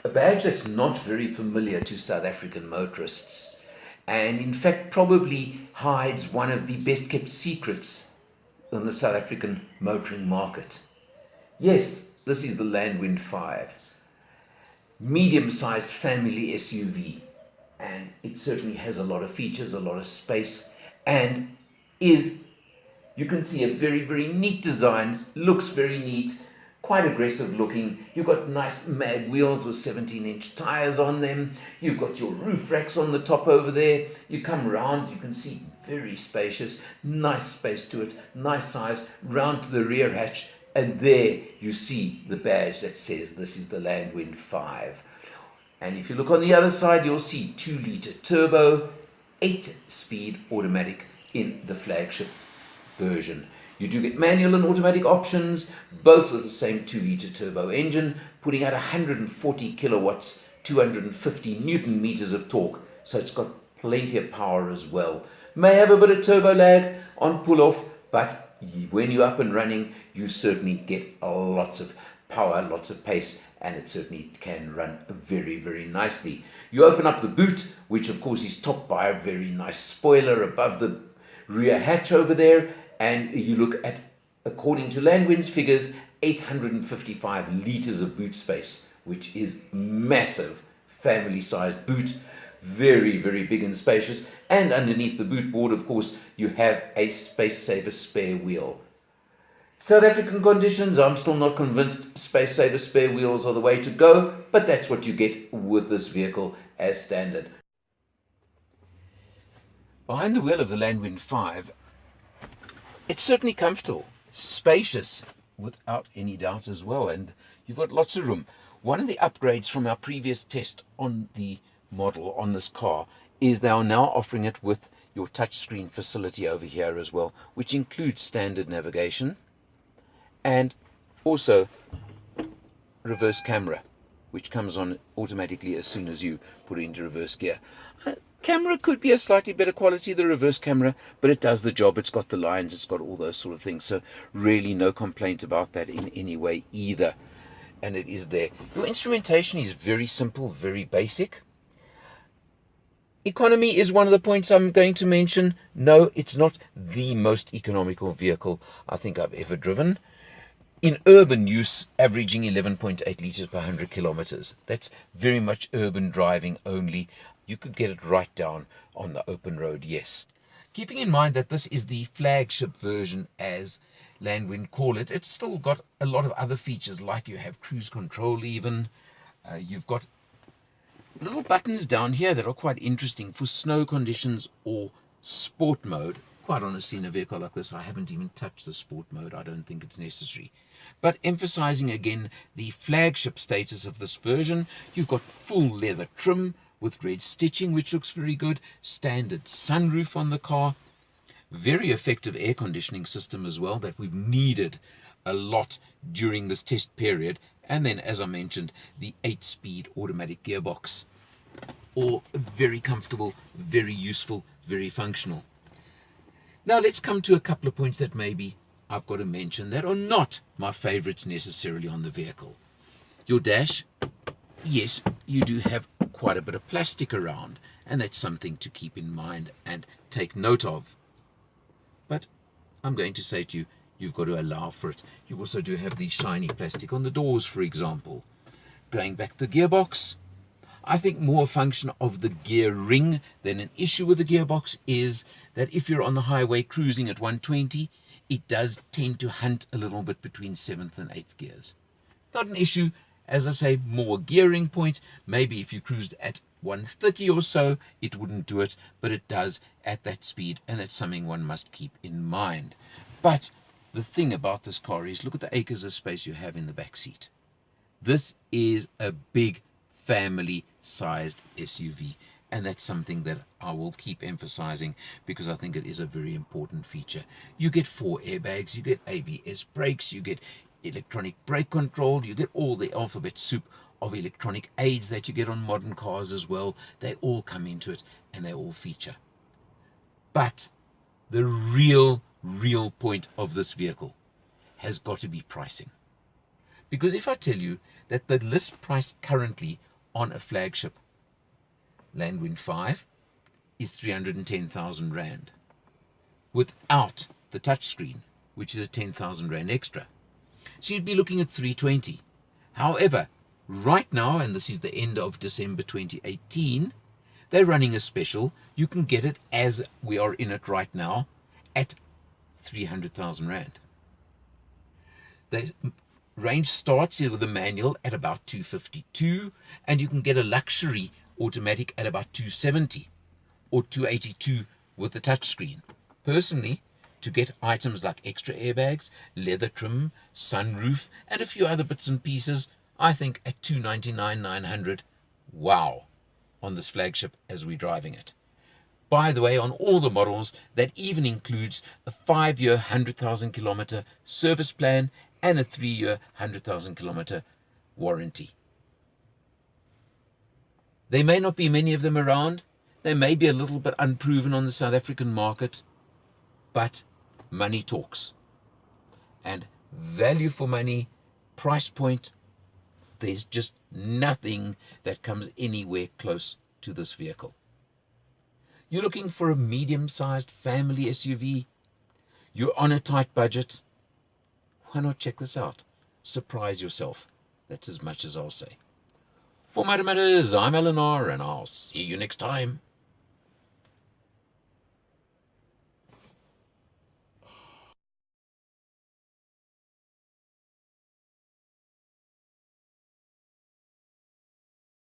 a badge that's not very familiar to South African motorists, and in fact probably hides one of the best kept secrets in the South African motoring market. Yes, this is the Landwind 5, medium-sized family SUV, and it certainly has a lot of features, a lot of space, and is, you can see, a very, very neat design, looks very neat, quite aggressive looking. You've got nice mag wheels with 17-inch tires on them. You've got your roof racks on the top over there. You come around, you can see very spacious, nice space to it, nice size, round to the rear hatch, and there you see the badge that says this is the Landwind 5. And if you look on the other side, you'll see 2-litre turbo, 8-speed automatic in the Flagship version. You do get manual and automatic options, both with the same 2-litre turbo engine, putting out 140 kilowatts, 250 newton meters of torque, so it's got plenty of power as well. May have a bit of turbo lag on pull-off, but when you're up and running, you certainly get lots of power, lots of pace, and it certainly can run very, very nicely. You open up the boot, which of course is topped by a very nice spoiler above the rear hatch over there, and you look at, according to Landwind's figures, 855 litres of boot space, which is massive family-sized boot, very, very big and spacious. And underneath the boot board, of course, you have a space-saver spare wheel. South African conditions, I'm still not convinced space-saver spare wheels are the way to go, but that's what you get with this vehicle as standard. Behind the wheel of the Landwind 5, it's certainly comfortable, spacious, without any doubt as well, and you've got lots of room. One of the upgrades from our previous test on the model, on this car, is they are now offering it with your touchscreen facility over here as well, which includes standard navigation and also reverse camera, which comes on automatically as soon as you put it into reverse gear. Camera could be a slightly better quality, the reverse camera, but it does the job. It's got the lines, it's got all those sort of things, so really no complaint about that in any way either, and it is there. Your instrumentation is very simple, very basic. Economy is one of the points I'm going to mention. No, it's not the most economical vehicle I think I've ever driven. In urban use, averaging 11.8 litres per 100 kilometers. That's very much urban driving only. You could get it right down on the open road, yes. Keeping in mind that this is the Flagship version, as Landwind call it, it's still got a lot of other features, like you have cruise control even. You've got little buttons down here that are quite interesting for snow conditions or sport mode. Quite honestly, in a vehicle like this, I haven't even touched the sport mode. I don't think it's necessary. But emphasizing again the Flagship status of this version, you've got full leather trim with red stitching, which looks very good. Standard sunroof on the car. Very effective air conditioning system as well that we've needed a lot during this test period. And then, as I mentioned, the 8-speed automatic gearbox. All very comfortable, very useful, very functional. Now let's come to a couple of points that maybe I've got to mention that are not my favorites necessarily on the vehicle. Your dash, yes, you do have quite a bit of plastic around, and that's something to keep in mind and take note of. But I'm going to say to you, you've got to allow for it. You also do have the shiny plastic on the doors, for example. Going back to the gearbox, I think more a function of the gear ring than an issue with the gearbox is that if you're on the highway cruising at 120, it does tend to hunt a little bit between 7th and 8th gears. Not an issue, as I say, more gearing point. Maybe if you cruised at 130 or so, it wouldn't do it, but it does at that speed, and it's something one must keep in mind. But the thing about this car is, look at the acres of space you have in the back seat. This is a big family-sized SUV, and that's something that I will keep emphasizing because I think it is a very important feature. You get 4 airbags, you get ABS brakes, you get electronic brake control, you get all the alphabet soup of electronic aids that you get on modern cars as well. They all come into it and they all feature. But the real point of this vehicle has got to be pricing. Because if I tell you that the list price currently on a Flagship Landwind 5 is 310,000 Rand without the touchscreen, which is a 10,000 Rand extra. So you'd be looking at 320. However, right now, and this is the end of December 2018, they're running a special. You can get it as we are in it right now at 300,000 Rand. The range starts here with a manual at about 252, and you can get a luxury automatic at about 270 or 282 with the touchscreen. Personally, to get items like extra airbags, leather trim, sunroof, and a few other bits and pieces, I think at 299, 900, wow, on this Flagship as we're driving it. By the way, on all the models, that even includes a 5-year, 100,000 kilometer service plan and a 3-year, 100,000 kilometer warranty. There may not be many of them around. They may be a little bit unproven on the South African market, but money talks. And value for money, price point, there's just nothing that comes anywhere close to this vehicle. You're looking for a medium-sized family SUV. You're on a tight budget. Why not check this out? Surprise yourself. That's as much as I'll say. For Matters, I'm Eleanor, and I'll see you next time.